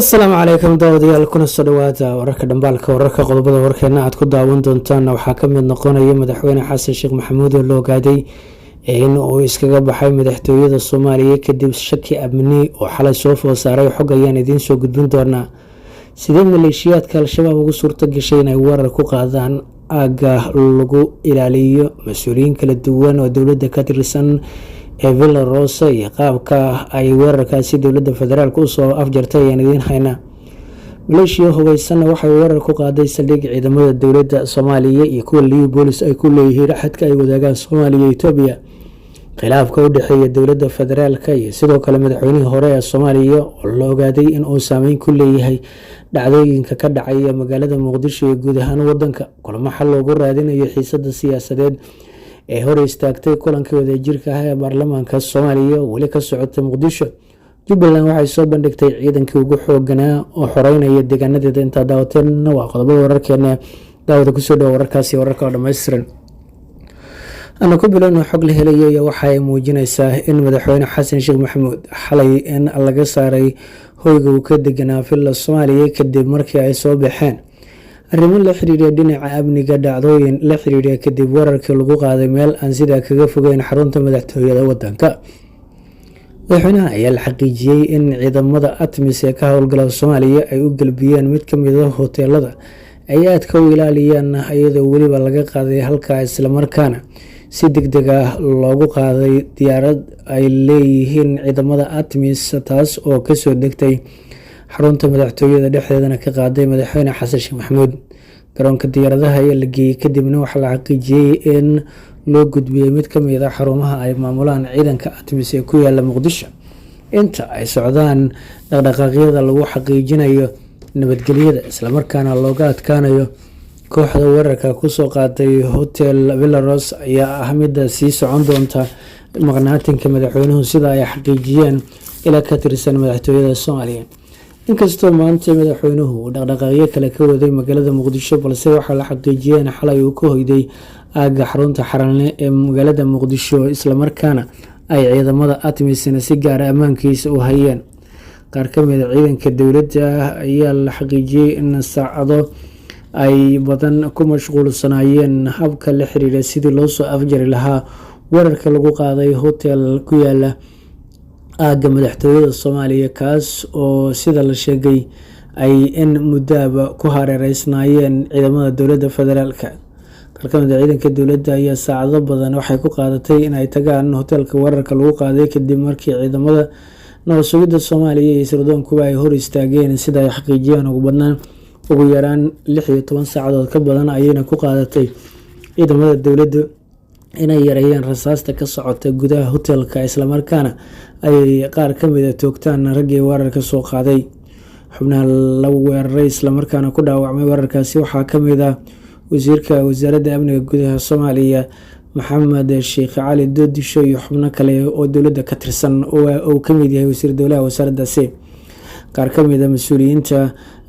asalaamu calaykum daawadayaal kuna soo dhawaada wararka dhambaalka wararka qodobada warkeena aad ku daawan doontaan waxaa ka mid noqonaya madaxweyne xasan sheekh maxamuud oo la ogaaday in uu iskaga baxay madaxtooyada soomaaliya kadib shaki amni oo xalay soo food saaray xog ayaan idiin soo gudbin doonaa. sidee maleeshiyaadka al-shabaab ugu suurto gashay inay weerar ku qaadaan aagga lagu ilaaliyo mas-uuliyiin kala duwan oo dowladda ka tirsan ee villa rosa iyo qaabka ay weerarkaasi dowladda federaalk usoo afjartay ayaan idiin haynaa. maleeshiya hubeysanna waxay weerar ku qaaday saldhig ciidamada dowladda soomaaliya iyo kuwa liyu boolis ay ku leeyihiin xadka ay wadaagaan soomaaliya iyo etoobiya. khilaafka u dhexeeya dowladda federaalk iyo sidoo kale madaxweynihii hore ee soomaaliya oo la ogaaday in uu saameyn ku leeyahay dhacdooyinka ka dhacaya magaalada muqdisho iyo guud ahaan wadanka. kulamo xal loogu raadinayo xiisada siyaasadeed ee hor istaagtay kulankii wadajirka ah ee baarlamaanka soomaaliya oo weli ka socota muqdisho. jubbaland waxay soo bandhigtay ciidankii ugu xooganaa oo xoreynaya deegaanadeeda. intaa daawateen waa qodobada wararkeena. daawada kusoo dhawa wararkaasi wararka oo dhammaystiran. ana ku bilowna xog la helaya waxa ay muujinaysaa in madaxweyne xasan sheekh maxamuud xalay in laga saaray hoyga uu ka deganaa villa soomaaliya kadib markii ay soo baxeen arrimo la xiriiriya dhinaca amniga, dhacdooyin la xiriiriya kadib weerarkii lagu qaaday meel aan sidaa kaga fogeyn xarunta madaxtooyada wadanka. madaxweynaha ayaa la xaqiijiyey in ciidamada atmis ee ka howlgala soomaaliya ay u galbiyeen mid kamid a hoteelada ay aadka u ilaaliyaan iyadoo weliba laga qaaday halkaa islamarkaana si degdeg ah loogu qaaday diyaarad ay leeyihiin ciidamada atmis, taas oo kasoo degtay xarunta madaxtooyada dhexdeedana ka qaaday madaxweyne xasan sheekh maxamuud. garoonka diyaaradaha ayaa la geeyey kadibna waxaa la xaqiijiyey in loo gudbiyey mid kamid a xarumaha ay maamulaan ciidanka atmis ee ku yaala muqdisho. inta ay socdaan dhaqdhaqaaqyada lagu xaqiijinayo nabadgelyada islamarkaana looga adkaanayo kooxda weerarka kusoo qaaday hotel villaros ayaa ah midda sii socon doonta maqnaatinka madaxweynuhu sida ay xaqiijiyeen ilaa ka tirsan madaxtooyada soomaaliya. inkastoo maanta madaxweynuhu uu dhaqdhaqaaqyo kale ka waday magaalada muqdisho, balse waxaa la xaqiijiyey in xalay uu ka hoyday aagga xarunta xaranle ee magaalada muqdisho islamarkaana ay ciidamada atmisna si gaara ammaankiisa u hayeen. qaar kamid a ciidanka dowladda ayaa la xaqiijiyey in saacado ay badan ku mashquulsanaayeen habka la xiriira sidii loosoo afjari lahaa weerarka lagu qaaday hotel ku yaala aagga madaxtooyada soomaaliya, kaas oo sida la sheegay ay in muddaaba ku hareereysnaayeen ciidamada dowladda federaalk. qaar kamid a ciidanka dowladda ayaa saacado badan waxay ku qaadatay in ay tagaan hotelka weerarka lagu qaaday kadib markii ciidamada nabad sugidda soomaaliya iyo sirdoonkuba ay hor istaageen. sida ay xaqiijiyeen ugu yaraan 16 saacadood ka badan ayayna ku qaadatay ciidamada dowladda inay yareeyeen rasaasta ka socota gudaha hotelka islamarkaana ay qaar kamid a toogtaan raggii weerarka soo qaaday. xubnaha la weeraray islamarkaana ku dhaawacmay weerarkaasi waxaa kamid ah wasiirka wasaaradda amniga gudaha soomaaliya maxamed sheekh cali doodisho iyo xubno kale oo dowladda ka tirsan oo kamid yahay wasiir dowlaha wasaaraddaasi. qaar kamid a mas-uuliyiinta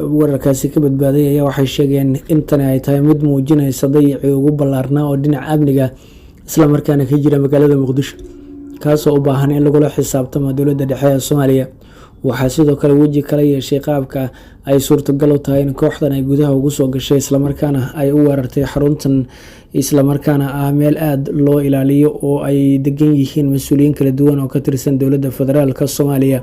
weerarkaasi ka badbaaday ayaa waxay sheegeen in tani ay tahay mid muujinaysa dayacii ugu ballaarnaa oo dhinaca amniga islamarkaana ka jira magaalada muqdisho, kaasoo u baahan in lagula xisaabtamo dowladda dhexe ee soomaaliya. waxaa sidoo kale weji kala yeeshay qaabka ay suurtagal u tahay in kooxdan ay gudaha ugu soo gashay islamarkaana ay u weerartay xaruntan islamarkaana ah meel aada loo ilaaliyo oo ay degan yihiin mas-uuliyiin kala duwan oo ka tirsan dowladda federaalk soomaaliya.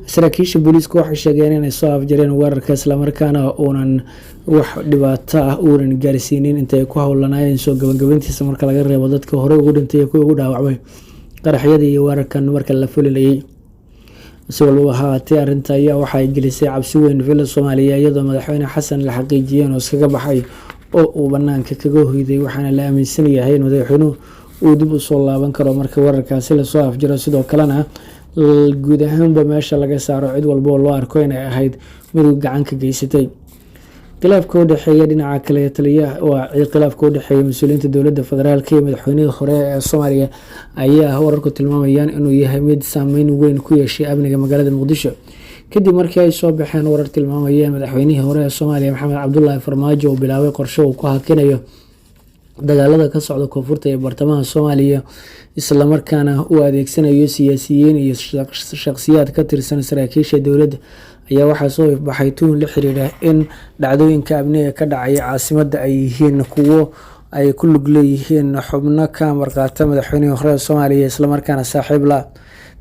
saraakiisha booliiska waxay sheegeen inay soo afjareen weerarka islamarkaana uunan wax dhibaato ah uunan gaarsiinin inta ay ku howlanaayeen soo gabagabeyntiisa marka laga reebo dadka horey ugu dhintay iyo kuwa ugu dhaawacmay qaraxyadii iyo weerarkan marka la fulinayay. si walba ahaatee arrinta ayaa waxaay gelisay cabsi weyn villa soomaaliya iyadoo madaxweyne xasan la xaqiijiyeen oo iskaga baxay oo uu banaanka kaga hoyday, waxaana la aaminsan yahay in madaxweynuhu uu dib usoo laaban karo marka weerarkaasi lasoo afjiro. sidoo kalena guud ahaanba meesha laga saaro cid walba oo loo arko inay ahayd mid gacan ka geysatay. khilaafka u dhexeeya dhinaca kale taliyaha waa khilaafka u dhexeeya mas-uuliyiinta dowladda federaalk iyo madaxweynihii hore ee soomaaliya ayaa wararku tilmaamayaan inuu yahay mid saameyn weyn ku yeeshay amniga magaalada muqdisho kadib markii ay soo baxeen warar tilmaamayeen madaxweynihii hore ee soomaaliya maxamed cabdulaahi farmaajo uu bilaabay qorshe uu ku hakinayo dagaalada ka socda koonfurta ee bartamaha Soomaaliya isla markaana uu adeegsanayo siyaasiyiin iyo shakhsiyaad ka tirsan saraakiisha dowladda ayaa waxaa soo ifbaxay tuhun la xiriira in dhacdooyinka amniga ka dhacaya caasimadda ay yihiin kuwo ay ku lug leeyihiin xubno ka amar qaata madaxweynihii hore ee Soomaaliya islamarkaana saaxiib la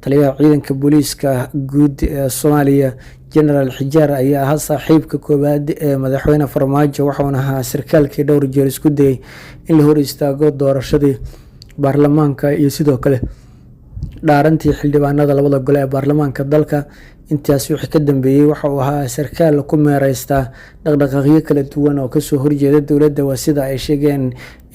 taliyaha ciidanka booliiska guud ee Soomaaliya General Xijaar ayaa ahaa saaxiibka koowaad ee madaxweyne Farmaajo waxaana ahaa sarkaalkii dhowr jeer isku dayay in la hor istaago doorashadii baarlamaanka iyo sidoo kale dhaarantii xildhibaanada labada gole ee baarlamaanka dalka. Intaas wixii ka dambeeyay waxa uu ahaa sarkaal ku meereysta dhaqdhaqaaqyo kala duwan oo kasoo horjeeda dowladda waa sida ay sheegeen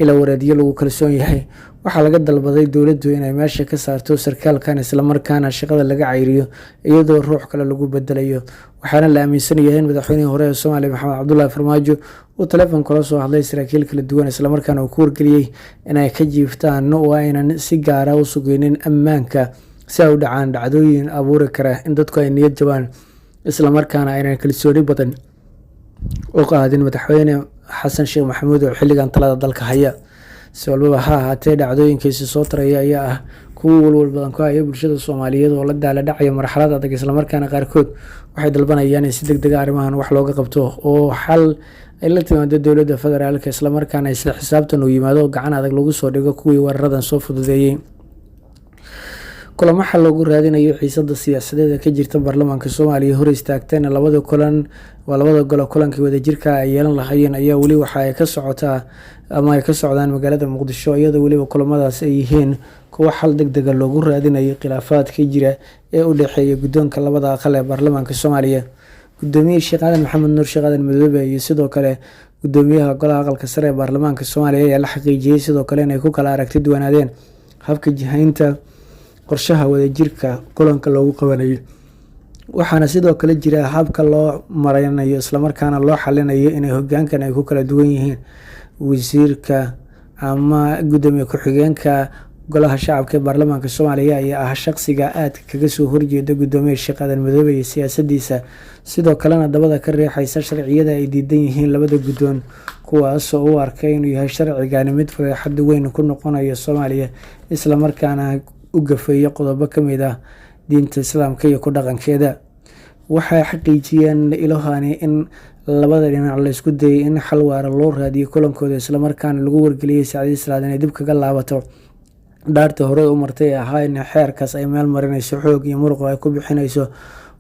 ila wareedyo lagu kalsoon yahay. Waxaa laga dalbaday dowladdu inay meesha ka saarto sarkaalkan islamarkaana shaqada laga cayriyo iyadoo ruux kale lagu bedelayo. Waxaana la aaminsan yahay in madaxweynihii hore ee Soomaaliya Maxamed Cabdullaahi Farmaajo uu taleefan kula soo hadlay saraakiil kala duwan islamarkaana uu ku wargeliyay inay ka jiiftaan oo aynan si gaar ah u sugaynin ammaanka si ay u dhacaan dhacdooyin abuuri kara in dadku ay niyad jabaan islamarkaana aynan kalsooni badan u qaadin madaxweyne xasan sheekh maxamuud oo xilligan talada dalka haya. Si walbaba ha ahaatee dhacdooyinkiisi soo taraya ayaa ah kuwo walwal badan ku haya bulshada Soomaaliyeed oo la daala dhacaya marxalad adag islamarkaana qaarkood waxay dalbanayaan in si degdeg ah arrimahan wax looga qabto oo xal ay la timaado dowladda federaalka islamarkaana isla xisaabtan uu yimaado gacan adag lagu soo dhigo kuwii weeraradan soo fududeeyay. Kulamo xal loogu raadinayo xiisadda siyaasadeed ee ka jirta baarlamaanka Soomaaliya hor istaagtayna labada gole kulankii wadajirka ay yeelan lahaayeen ayaa weli waxa ay ka socotaa ama ay ka socdaan magaalada Muqdisho iyadoo weliba kulamadaas ay yihiin kuwo xal degdeg ah loogu raadinayo khilaafaadka jira ee u dhexeeya guddoonka labada aqal ee baarlamaanka Soomaaliya. Gudoomiye Sheekh Aadan Maxamed Nuur Sheekh Aadan Madoobe iyo sidoo kale gudoomiyaha golaha aqalka sare ee baarlamaanka Soomaaliya ayaa la xaqiijiyay sidoo kale inay ku kala aragti duwanaadeen habka jihaynta qorshaha wadajirka kulanka loogu qabanayo. Waxaana sidoo kale jira habka loo maraynayo islamarkaana loo xalinayo inay hoggaankan ay ku kala duwan yihiin. Wasiirka ama gudoomiye ku-xigeenka golaha shacabka ee baarlamaanka Soomaaliya ayaa ah shaqsiga aad kaga soo horjeeda gudoomiye Sheekh Aadan Madoobe iyo siyaasaddiisa sidoo kalena dabada ka riixaysa sharciyada ay diidan yihiin labada guddoon kuwaas oo u arkay inuu yahay sharcigani mid fadeexad weyn ku noqonaya Soomaaliya islamarkaana u gafeeya qodobo ka mid ah diinta Islaamka iyo ku dhaqankeeda. Waxay xaqiijiyeen ilahani in labada dhinac la isku dayay in xal waara loo raadiyo kulankooda islamarkaana lagu wargeliyay Saacid Salaad inay dib kaga laabato dhaarta hore u martay ee ahaa in xeerkaas ay meel marinayso xoog iyo muruq ay ku bixinayso.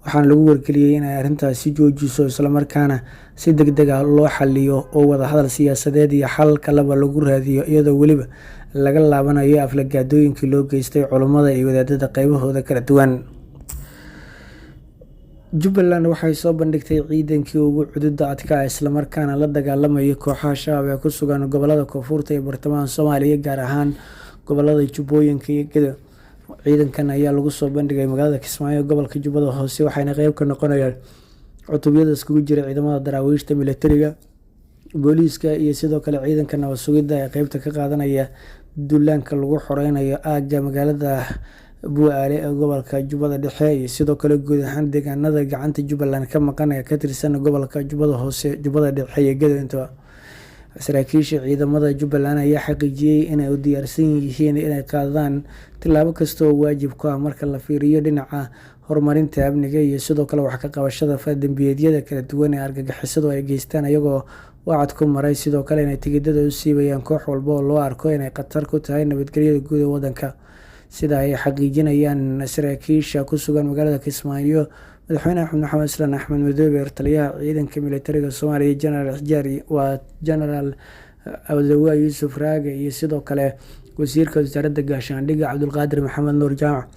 Waxaana lagu wargeliyay inay arrintaasi joojiso islamarkaana si degdeg ah loo xaliyo oo wada hadal siyaasadeed iyo xal kaleba lagu raadiyo iyadoo weliba laga laabanayo aflagaadooyinkii loo geystay culummada iyo wadaadada qaybahooda kala duwan. Jubbaland waxay soo bandhigtay ciidankii ugu cududda adkaa islamarkaana la dagaalamaya kooxaha shabaab ee ku sugan gobolada koonfurta ee bartamaha Soomaaliya gaar ahaan gobolada Jubbooyinka iyo Gedo. Ciidankan ayaa lagu soo bandhigay magaalada Kismaayo gobolka Jubbada Hoose waxayna qayb ka noqonayaan cutubyada iskugu jira ciidamada daraawiishta militariga booliiska iyo sidoo kale ciidanka nabad sugidda ee qaybta ka qaadanaya duulaanka lagu xoreynayo aagga magaalada Bu'aale ee gobolka Jubbada Dhexe iyo sidoo kale guud ahaan deegaanada gacanta Jubbaland ka maqan ee ka tirsan gobolka Jubbada Hoose, Jubbada Dhexe iyo Gedo intaba. Saraakiisha ciidamada Jubbaland ayaa xaqiijiyay inay u diyaarsan yihiin inay qaadaan tilaabo kasta oo waajib ku ah marka la fiiriyo dhinaca horumarinta amniga iyo sidoo kale wax ka qabashada fal-dambiyeedyada kala duwan ee argagixisadu ay geystaan iyagoo wacad ku maray sidoo kale inay tigidhada u siibayaan koox walba oo loo arko inay khatar ku tahay nabadgelyada guud ee waddanka. Sida ay xaqiijinayaan saraakiisha ku sugan magaalada Kismaayo, madaxweyne Axmed Maxamed Islaan Axmed Madoobe, taliyaha ciidanka militariga Soomaaliya General Xijaar waa General Abdiwaa Yuusuf Raage iyo sidoo kale wasiirka wasaaradda gaashaandhigga Cabdulqaadir Maxamed Nuur Jaamac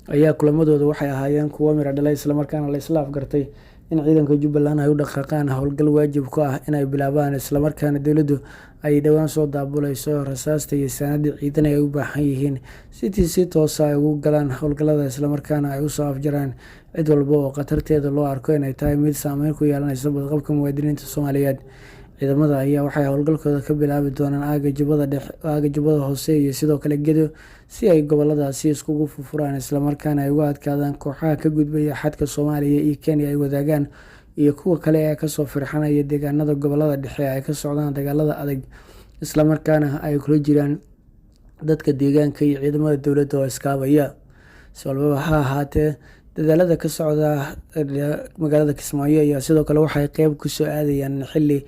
ayaa kulamadooda waxay ahaayeen kuwo miro dhalay islamarkaana la isla afgartay in ciidanka Jubbaland ay u dhaqaaqaan howlgal waajib ku ah inay bilaabaan islamarkaana dowladdu ay dhowaan soo daabuleyso rasaasta iyo saanada ciidan ay u baahan yihiin si toos ah ay ugu galaan howlgallada islamarkaana ay usoo afjaraan cid walba oo khatarteeda loo arko inay tahay mid saameyn ku yeelanaysa badqabka muwaadiniinta Soomaaliyeed. Ciidamada ayaa waxay howlgalkooda ka bilaabi doonaan aagga Jubbada Hoose iyo sidoo kale Gedo si ay goboladaasi iskugu furfuraan islamarkaana ay uga adkaadaan kooxaha ka gudbaya xadka Soomaaliya iyo Kenya ay wadaagaan iyo kuwa kale ee kasoo firxanaya deegaanada gobolada dhexe ay ka socdaan dagaalada adag islamarkaana ay kula jiraan dadka deegaanka iyo ciidamada dowladda oo iskaabaya. Si walbaba ha ahaatee dadaalada ka socda magaalada Kismaayo ayaa sidoo kale waxay qeyb ku soo aadayaan xilli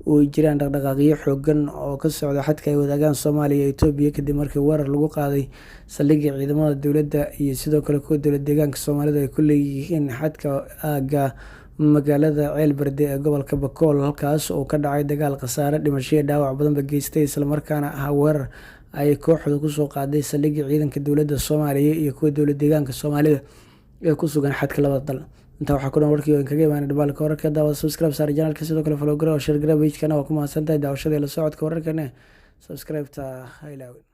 uu jiraan dhaqdhaqaaqyo xooggan oo ka socda xadka ay wadaagaan Soomaaliya iyo Itoobiya kadib markii weerar lagu qaaday saldhigga ciidamada dowladda iyo sidoo kale kuwa dowlad deegaanka Soomaalida ay ku leeyihiin xadka aagga magaalada Ceelberde ee gobolka Bakool, halkaas oo ka dhacay dagaal khasaare dhimasho iyo dhaawac badanba geystay islamarkaana ah weerar ay kooxdu kusoo qaaday saldhigga ciidanka dowladda Soomaaliya iyo kuwa dowlad deegaanka Soomaalida ee ku sugan xadka labada dal. intaa waxaa ku dhan warkii oo kaga imaanay dhambaalka wararka daawada subscribe saar channelka sidoo kale follow gareew share gareew page-kana waa ku mahadsantahay daawashada iyo la socodka wararkana subscribe ta ha ilaawin.